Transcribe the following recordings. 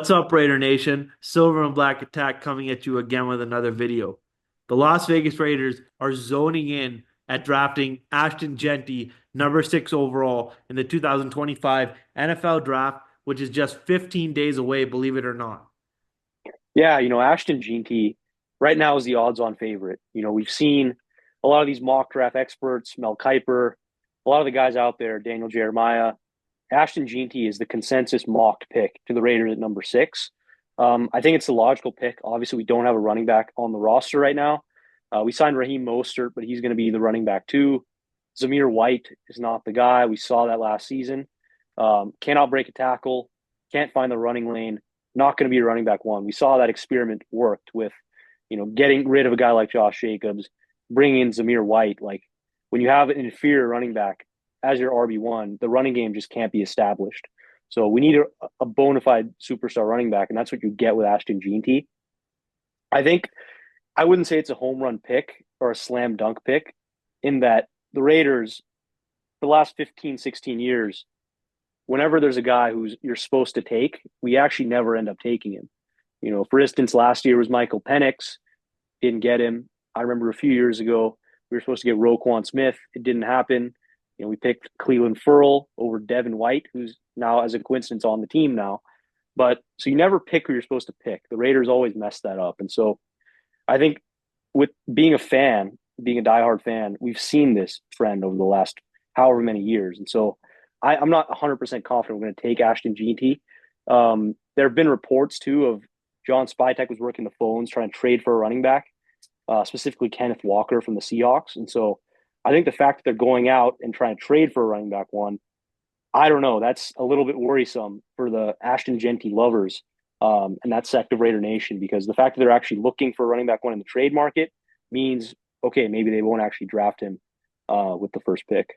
What's up, Raider Nation? Silver and Black Attack coming at you again with another video. The Las Vegas Raiders are zoning in at drafting Ashton Jeanty, number 6 overall in the 2025 NFL Draft, which is just 15 days away, believe it or not. Yeah, Ashton Jeanty right now is the odds-on favorite. We've seen a lot of these mock draft experts, Mel Kiper, a lot of the guys out there, Daniel Jeremiah. Ashton Jeanty is the consensus mocked pick to the Raiders at number 6. I think it's the logical pick. Obviously, we don't have a running back on the roster right now. We signed Raheem Mostert, but he's going to be the running back too. Zamir White is not the guy. We saw that last season. Cannot break a tackle, can't find the running lane, not going to be a running back one. We saw that experiment worked with, getting rid of a guy like Josh Jacobs, bringing in Zamir White. Like when you have an inferior running back as your RB1, the running game just can't be established. So we need a bona fide superstar running back, and that's what you get with Ashton Jeanty. I think I wouldn't say it's a home run pick or a slam dunk pick in that the Raiders, for the last 15, 16 years, whenever there's a guy who's you're supposed to take, we actually never end up taking him. For instance, last year was Michael Penix, didn't get him. I remember a few years ago we were supposed to get Roquan Smith, it didn't happen. We picked Cleveland Furl over Devin White, who's now, as a coincidence, on the team now. But so you never pick who you're supposed to pick. The Raiders always mess that up, and so I think with being a fan, being a diehard fan, we've seen this trend over the last however many years, and so I'm not 100% confident we're going to take Ashton Jeanty. There have been reports too of John Spytek was working the phones trying to trade for a running back, specifically Kenneth Walker from the Seahawks. And so I think the fact that they're going out and trying to trade for a running back one, I don't know. That's a little bit worrisome for the Ashton Jeanty lovers and that sect of Raider Nation, because the fact that they're actually looking for a running back one in the trade market means, okay, maybe they won't actually draft him with the first pick.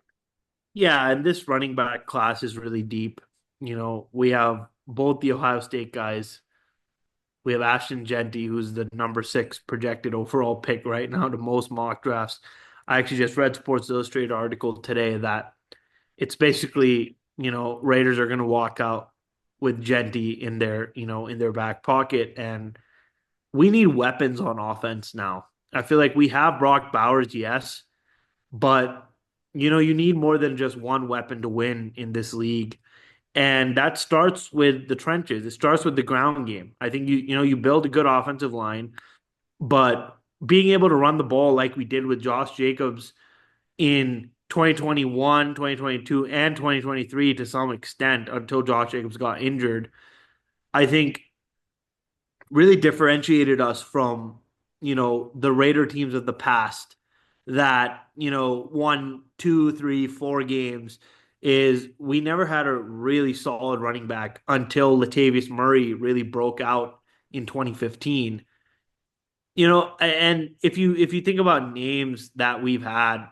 Yeah, and this running back class is really deep. We have both the Ohio State guys. We have Ashton Jeanty, who's the number 6 projected overall pick right now to most mock drafts. I actually just read Sports Illustrated article today that it's basically, Raiders are going to walk out with Jeanty in their back pocket, and we need weapons on offense now. I feel like we have Brock Bowers, yes, but you need more than just one weapon to win in this league. And that starts with the trenches. It starts with the ground game. I think you build a good offensive line, but being able to run the ball like we did with Josh Jacobs in 2021, 2022, and 2023 to some extent until Josh Jacobs got injured, I think really differentiated us from, the Raider teams of the past that, won 2, 3, 4 games is we never had a really solid running back until Latavius Murray really broke out in 2015. And if you think about names that we've had,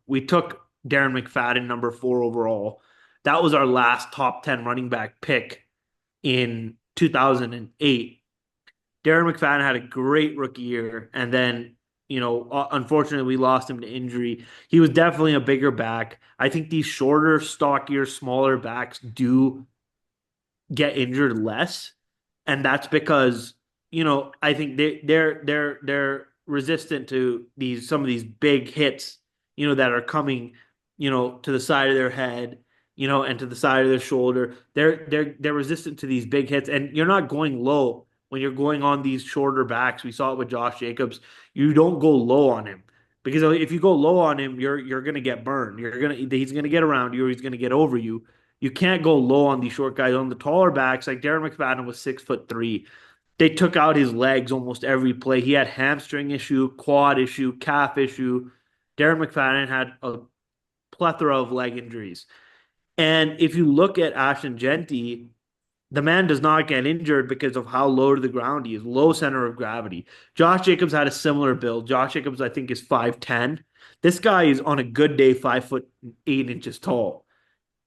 we took Darren McFadden number 4 overall. That was our last top 10 running back pick in 2008. Darren McFadden had a great rookie year, and then unfortunately, we lost him to injury. He was definitely a bigger back. I think these shorter, stockier, smaller backs do get injured less, and that's because I think they're resistant to some of these big hits that are coming to the side of their head and to the side of their shoulder. They're resistant to these big hits, and you're not going low when you're going on these shorter backs. We saw it with Josh Jacobs. You don't go low on him because if you go low on him, you're gonna get burned. He's gonna get around you or he's gonna get over you. You can't go low on these short guys. On the taller backs, like Darren McFadden was 6'3". They took out his legs almost every play. He had hamstring issue, quad issue, calf issue. Darren McFadden had a plethora of leg injuries. And if you look at Ashton Jeanty, the man does not get injured because of how low to the ground he is, low center of gravity. Josh Jacobs had a similar build. Josh Jacobs, I think, is 5'10". This guy is on a good day 5'8" tall.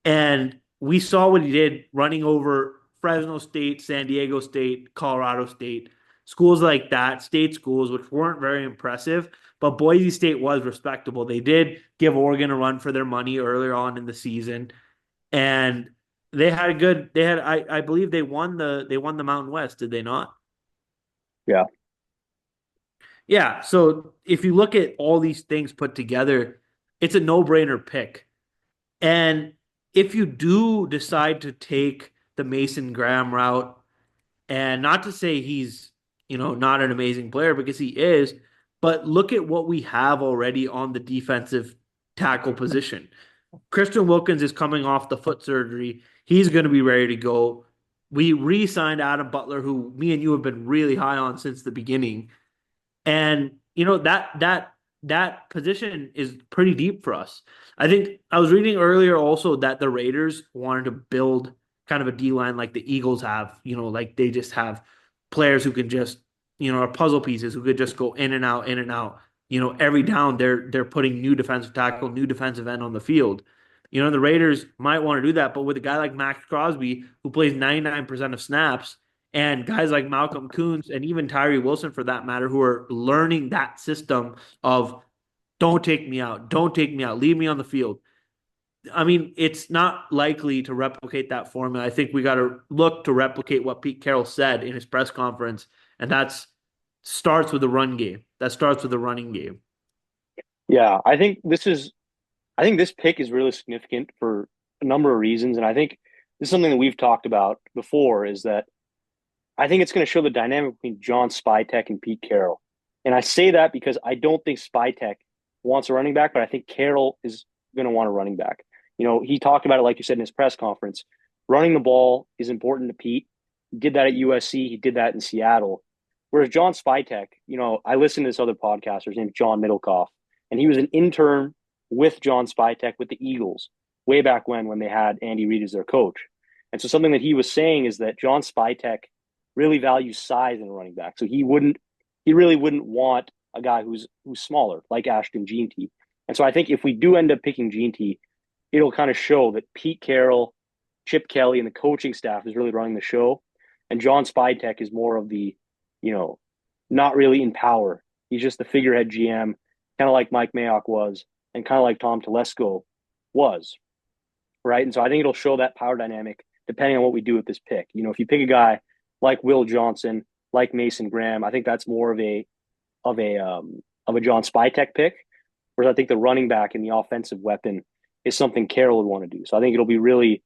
And we saw what he did running over Fresno State, San Diego State, Colorado State, schools like that, state schools, which weren't very impressive. But Boise State was respectable. They did give Oregon a run for their money earlier on in the season. And They had a good. They had. I believe they won the Mountain West. Did they not? Yeah. Yeah. So if you look at all these things put together, it's a no-brainer pick. And if you do decide to take the Mason Graham route, and not to say he's, not an amazing player because he is, but look at what we have already on the defensive tackle position. Christian Wilkins is coming off the foot surgery. He's going to be ready to go. We re-signed Adam Butler, who me and you have been really high on since the beginning. And that position is pretty deep for us. I think I was reading earlier also that the Raiders wanted to build kind of a D line like the Eagles have, like they just have players who can just, are puzzle pieces who could just go in and out, in and out. Every down they're putting new defensive tackle, new defensive end on the field. The Raiders might want to do that, but with a guy like Max Crosby who plays 99% of snaps, and guys like Malcolm Coons and even Tyree Wilson, for that matter, who are learning that system of don't take me out, don't take me out, leave me on the field. I mean, it's not likely to replicate that formula. I think we got to look to replicate what Pete Carroll said in his press conference, and that's starts with the run game. That starts with the running game. Yeah. I think this pick is really significant for a number of reasons. And I think this is something that we've talked about before is that I think it's going to show the dynamic between John Spytek and Pete Carroll. And I say that because I don't think Spytek wants a running back, but I think Carroll is going to want a running back. He talked about it, like you said, in his press conference. Running the ball is important to Pete. He did that at USC. He did that in Seattle. Whereas John Spytek, I listened to this other podcaster, his name's John Middlecoff, and he was an intern with John Spytek with the Eagles way back when they had Andy Reid as their coach. And so something that he was saying is that John Spytek really values size in a running back. So he really wouldn't want a guy who's smaller, like Ashton Jeanty. And so I think if we do end up picking Jeanty, it'll kind of show that Pete Carroll, Chip Kelly, and the coaching staff is really running the show. And John Spytek is more of the, you know, not really in power. He's just the figurehead GM, kind of like Mike Mayock was, and kind of like Tom Telesco was, right? And so I think it'll show that power dynamic depending on what we do with this pick. If you pick a guy like Will Johnson, like Mason Graham, I think that's more of a John Spytek pick. Whereas I think the running back and the offensive weapon is something Carroll would want to do. So I think it'll be really,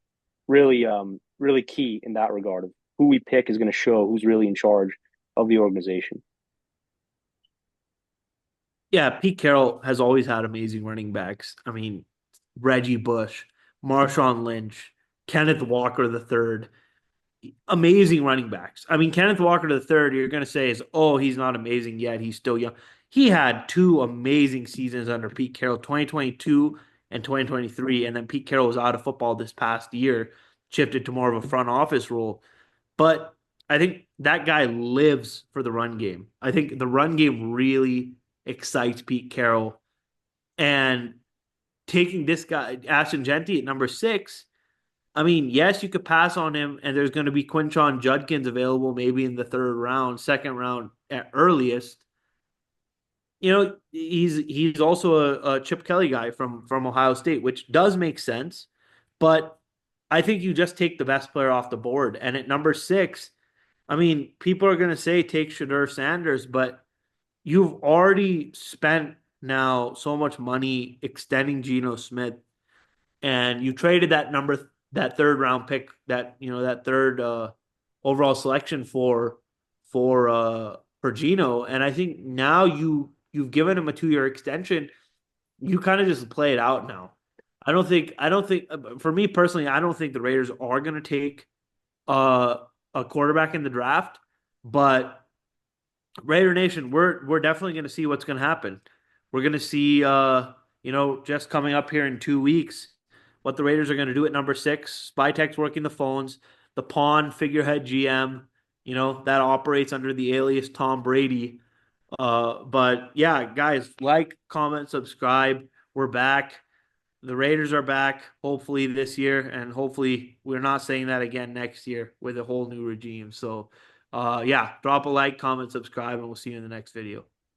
really, really key in that regard of who we pick is going to show who's really in charge of the organization. Yeah, Pete Carroll has always had amazing running backs. I mean, Reggie Bush, Marshawn Lynch, Kenneth Walker the third, amazing running backs. I mean, Kenneth Walker the third, you're going to say is, oh, he's not amazing yet. He's still young. He had two amazing seasons under Pete Carroll, 2022 and 2023, and then Pete Carroll was out of football this past year, shifted to more of a front office role. But I think that guy lives for the run game. I think the run game really excites Pete Carroll. And taking this guy, Ashton Jeanty at number 6, I mean, yes, you could pass on him, and there's going to be Quinshon Judkins available maybe in the third round, second round at earliest. He's also a Chip Kelly guy from Ohio State, which does make sense. But I think you just take the best player off the board. And at number 6, I mean, people are going to say take Shedeur Sanders, but you've already spent now so much money extending Geno Smith, and you traded that third round pick, that third overall selection for Geno, and I think now you've given him a 2-year extension. You kind of just play it out now. I don't think for me personally, I don't think the Raiders are going to take uh, a quarterback in the draft, but Raider Nation, we're definitely going to see what's going to happen. We're going to see, just coming up here in 2 weeks, what the Raiders are going to do at number 6. Spytek's working the phones. The Pawn figurehead GM, that operates under the alias Tom Brady. But yeah, guys, like, comment, subscribe. We're back. The Raiders are back, hopefully this year, and hopefully we're not saying that again next year with a whole new regime. So, yeah, drop a like, comment, subscribe, and we'll see you in the next video.